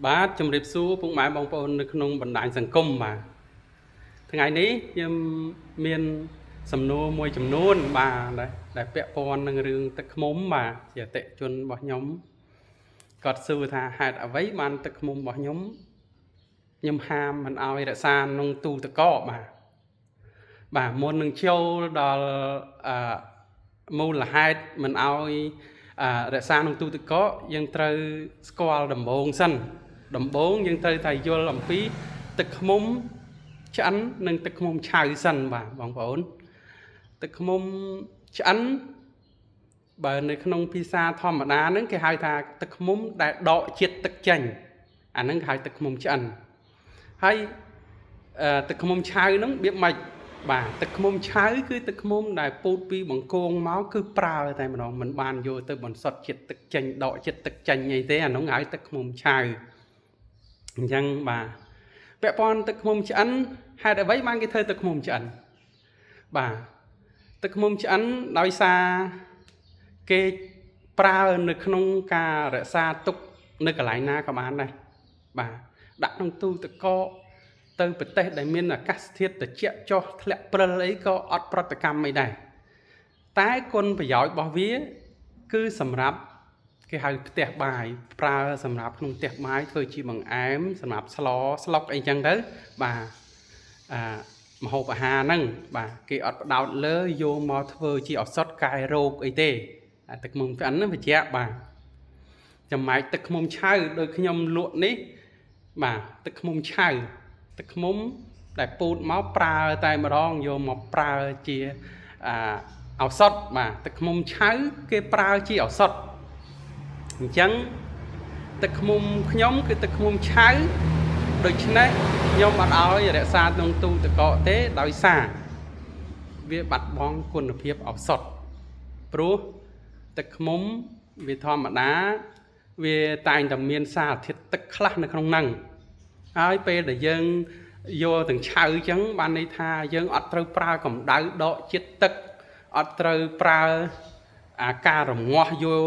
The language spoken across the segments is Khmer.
បាទជំរាបសួរពុកម៉ែបងប្អូននៅក្នុងបណ្ដាញសង្គមបាទថ្ងៃនេះខ្ញុំមានសំណួរមួយចំនួនបាទដែលពាក់ព័ន្ធនឹងរឿងទឹកឃ្មុំបាទជាអតិជនរបស់ខ្ញុំគាត់សួរថាហេតុអ្វីបានទឹកឃ្មុំរបស់ខ្ញុំហាមមិនឲ្យរក្សាក្នុងទូទឹកកកបាទមុននឹងចូលដល់មូលហេតុមិនឲ្យរក្សាក្នុងទូទឹកកកយើងត្រូវស្គាល់ដំបូងសិនដំបូងយើងត្រូវតែយល់អំពីទឹកឃ្មុំឆ្អិននិងទឹកឃ្មុំឆៅសិនបាទបងប្អូនទឹកឃ្មុំឆ្អិនបើនៅក្នុងភាសាធម្មតាហ្នឹងគេហៅថាទឹកឃ្មុំដែលដកជាតិទឹកចេញអាហ្នឹងគេហៅទឹកឃ្មុំឆ្អិនហើយទឹកឃ្មុំឆៅហ្នឹងរបៀបម៉េចបាទទឹកឃ្មុំឆៅគឺទឹកឃ្មុំដែលពូតពីបង្គងមកគឺប្រើតែម្ដងមិនបានយកទៅបន្សុទ្ធជាតិទឹកចេញដកជាតិទឹកចេញអីទេអាហ្នឹងហៅទឹកឃ្មុំឆៅអញ្ចឹងបាទពាក់ព័ន្ធទឹកឃ្មុំឆ្អិនហេតុអ្វីបានគេធ្វើទឹកឃ្មុំឆ្អិនបាទទឹកឃ្មុំឆ្អិនដោយសារគេប្រើនៅក្នុងការរក្សាទុកនៅកន្លែងណាក៏បានដែរបាទដាក់ក្នុងទូទឹកកកទៅប្រទេសដែលមានអាកាសធាតុត្រជាក់ចុះធ្លាក់ព្រិលអីក៏អត់ប្រតិកម្មអីដែរតែគុណប្រយោជន៍របស់វាគឺសម្រាប់គេហៅផ្ទះបាយប្រើសម្រាប់ក្នុងផ្ទះបាយធ្វើជាបង្អែមសម្រាប់ស្លុកអីចឹងទៅបាទម្ហូបអាហារហ្នឹងបាទគេអត់ផ្ដោតលើយកមកធ្វើជាឱសថកែរោគអីទេទឹកឃ្មុំឆ្អិនហ្នឹងវាជាបាទចំណែកទឹកឃ្មុំឆៅដូចខ្ញុំលក់នេះបាទទឹកឃ្មុំឆៅទឹកឃ្មុំដែលពូតមកប្រើតែម្ដងយកមកប្រើជាឱសថបាទទឹកឃ្មុំឆៅគេប្រើជាឱសថអញ្ចឹងទឹកឃ្មុំខ្ញុំគឺទឹកឃ្មុំឆៅដូច្នេះខ្ញុំអត់ឲ្យរក្សាក្នុងទូទឹកកកទេដោយសារវាបាត់បង់គុណភាពឱសថព្រោះទឹកឃ្មុំវាធម្មតាវាតែងតែមានសារធាតុទឹកខ្លះនៅក្នុងហ្នឹងហើយពេលដែលយើងយកទាំងឆៅអញ្ចឹងបានន័យថាយើងអត់ត្រូវប្រើកម្ដៅដកជាតិទឹកអត់ត្រូវប្រើការរងាស់យក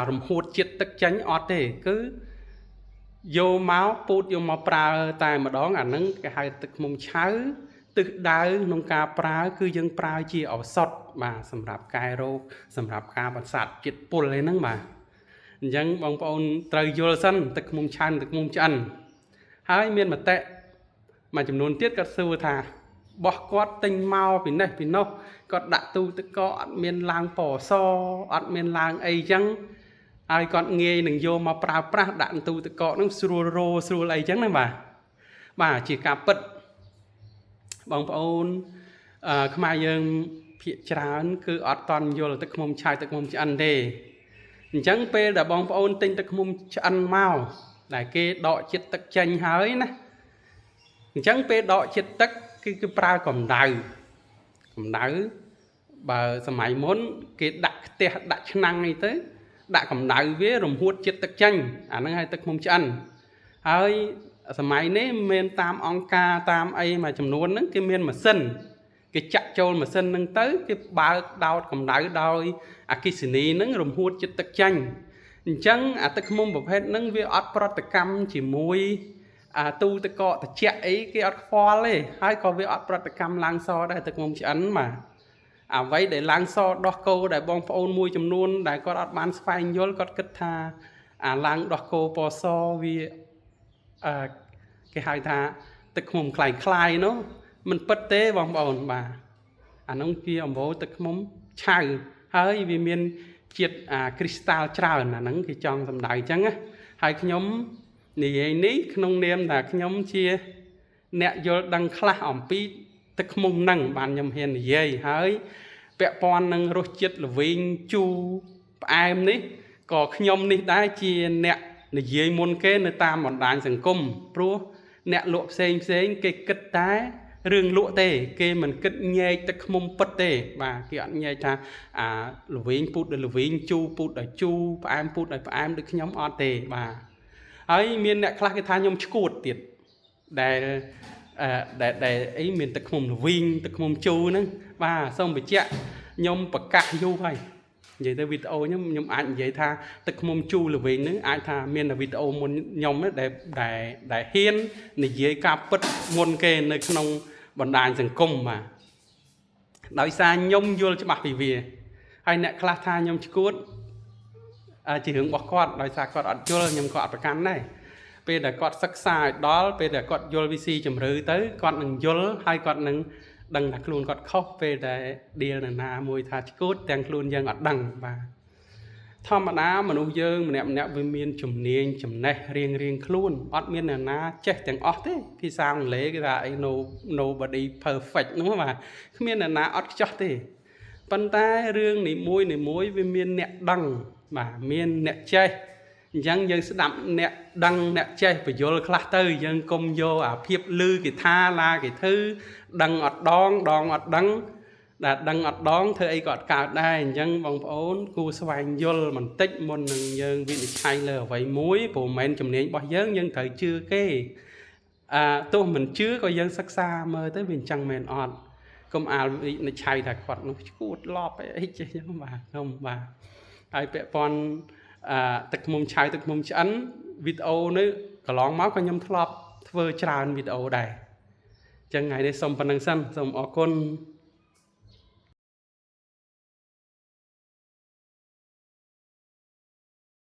រំហួតជាតិទឹកចេញអត់ទេគឺយកមកពូតយកមកប្រើតែម្ដងអាហ្នឹងគេហៅទឹកឃ្មុំឆៅទិសដៅក្នុងការប្រើគឺយើងប្រើជាឱសថបាទសម្រាប់កែរោគសម្រាប់ការបន្សាបជាតិពុលអីហ្នឹងបាទអញ្ចឹងបងប្អូនត្រូវយល់សិនទឹកឃ្មុំឆៅទឹកឃ្មុំឆ្អិនហើយមានមតិមួយចំនួនទៀតគាត់សួរថាបោះគាត់ទិញមកពីនេះពីនោះគាត់ដាក់ទូទឹកកកអត់មានឡើងពណ៌សអត់មានឡើងអីចឹងហើយគាត់ងាយនឹងយកមកប្រើប្រាស់ដាក់ទូទឹកកកហ្នឹងស្រួលរោស្រួលអីចឹងណាបាទជាការពិតបងប្អូនខ្មែរយើងភាគច្រើនគឺអត់តន់យល់ទឹកឃ្មុំឆៅទឹកឃ្មុំឆ្អិនទេអញ្ចឹងពេលដែលបងប្អូនទិញទឹកឃ្មុំឆ្អិនមកដែលគេដកជាតិទឹកចេញហើយណាអញ្ចឹងពេលដកជាតិទឹកគឺប្រើកម្ដៅបើសម័យមុនគេដាក់ខ្ទះដាក់ឆ្នាំងអីទៅដាក់កម្ដៅវារំហួតជាតិទឹកចេញអាហ្នឹងហើយទឹកឃ្មុំឆ្អិនហើយសម័យនេះមានតាមអង្គការតាមអីមួយចំនួនហ្នឹងគេមានម៉ាស៊ីនគេចាក់ចូលម៉ាស៊ីនហ្នឹងទៅគេបើកដោតកម្ដៅដោយអគ្គិសនីហ្នឹងរំហួតជាតិទឹកចេញអញ្ចឹងអាទឹកឃ្មុំប្រភេទហ្នឹងវាអត់ប្រតិកម្មជាមួយទូទឹកកកត្រជាក់អីគេអត់ខ្វល់ទេហើយក៏វាអត់ប្រតិកម្មឡើងសដែរទឹកឃ្មុំឆ្អិនបាទអ្វីដែលឡើងសដោះគោដែលបងប្អូនមួយចំនួនដែលគាត់អត់បានស្វែងយល់គាត់គិតថាឡើងដោះគោពណ៌សវាគេហៅថាទឹកឃ្មុំคล้ายនោះមិនពិតទេបងប្អូនបាទអានោះជាអម្បូរទឹកឃ្មុំឆៅហើយវាមានជាតិគ្រីស្តាល់ច្រើនអាហ្នឹងគេចង់សម្ដៅអញ្ចឹងណាហើយខ្ញុំនិយាយនេះក្នុងនាមថាខ្ញុំជាអ្នកយល់ដឹងខ្លះអំពីទឹកឃ្មុំហ្នឹងបានខ្ញុំហ៊ាននិយាយហើយពាក់ព័ន្ធនឹងរសជាតិល្វីងជូរផ្អែមនេះក៏ខ្ញុំនេះដែរជាអ្នកនិយាយមុនគេនៅតាមបណ្ដាញសង្គមព្រោះអ្នកលក់ផ្សេងគេគិតតែរឿងលក់ទេគេមិនគិតញែកទឹកឃ្មុំពិតទេបាទគេអត់ញែកថាល្វីងពូតដោយល្វីងជូរពូតដោយជូរផ្អែមពូតដោយផ្អែមដូចខ្ញុំអត់ទេបាទហើយមានអ្នកខ្លះគេថាខ្ញុំឈួតទៀតដែលអីមានទឹកឃ្មុំល្វីងទឹកឃ្មុំជូរហ្នឹងបាទសូមបញ្ជាក់ខ្ញុំប្រកាសយូរហើយ vậy tới video nhưng anh vậy tha tức mông chu là vì nữa ai tha miền là video muốn nhom đó để hiên này dễ cặp bất môn kê nơi không bản đàn rừng cung mà nói xa nhông vô cho mặt vì hay nè class tha nhông chút chỉ hướng bỏ quạt nói xa quạt vô nhông quạt phải cắn này bây giờ quạt sắc xa đó bây giờ quạt vô VC chấm rư tới quạt nâng vô hay quạt nâng đằng là luôn quạt khóc về để đi là na mùi tha chút đang luôn dân ở đằng và thom mà đá mà nông dân mà nẹp với miền chùm niên chùm này riêng luôn ót miền là na chết tiếng ót thế khi sang lấy cái là nobody perfect đúng không mà miền là na ót chót thế bàn tay riêng này môi với miền nẹp đằng mà miền nẹp chơi dân sẽ đậm nẹp đằng nẹp chơi phải vô class tư dân công vô à phiệp lư cái tha la cái thứ đằng ọt đòn ọt đắng đã đăng ọt đón thưa ấy gọt cả đây dân vòng ốn cu xoay vô mình tích môn dân vị chay lờ vậy muối bộ men chùm nến bao giờ dân thời chưa cái tôi mình chưa có dân sắc xa mơ tới mình chẳng mền ọt công vị nó chay thật quạt nó cút lọp ấy chứ không mà ai bẹ con tực mông chay tực mông chắn video nữa có lóng máu có nhâm thọp vơ tràn video đây chẳng ngày đây xong phần năng sân xong ở con